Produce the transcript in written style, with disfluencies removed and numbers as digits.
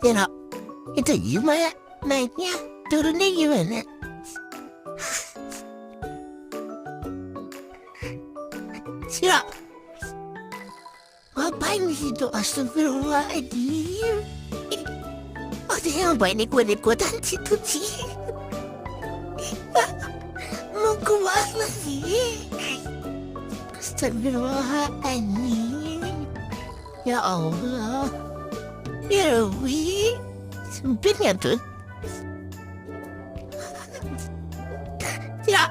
Tengok. Itu gimana naiknya? Turunnya gimana? Siap. Ngapain di situ? Astagfirullahaladzim. Oh, dia ngapain ikut-ikutan situ sih? Mau kemana sih? Astagfirullahaladzim. Ya Allah. Ya Rabbi. Sempit ya tuh? Ya.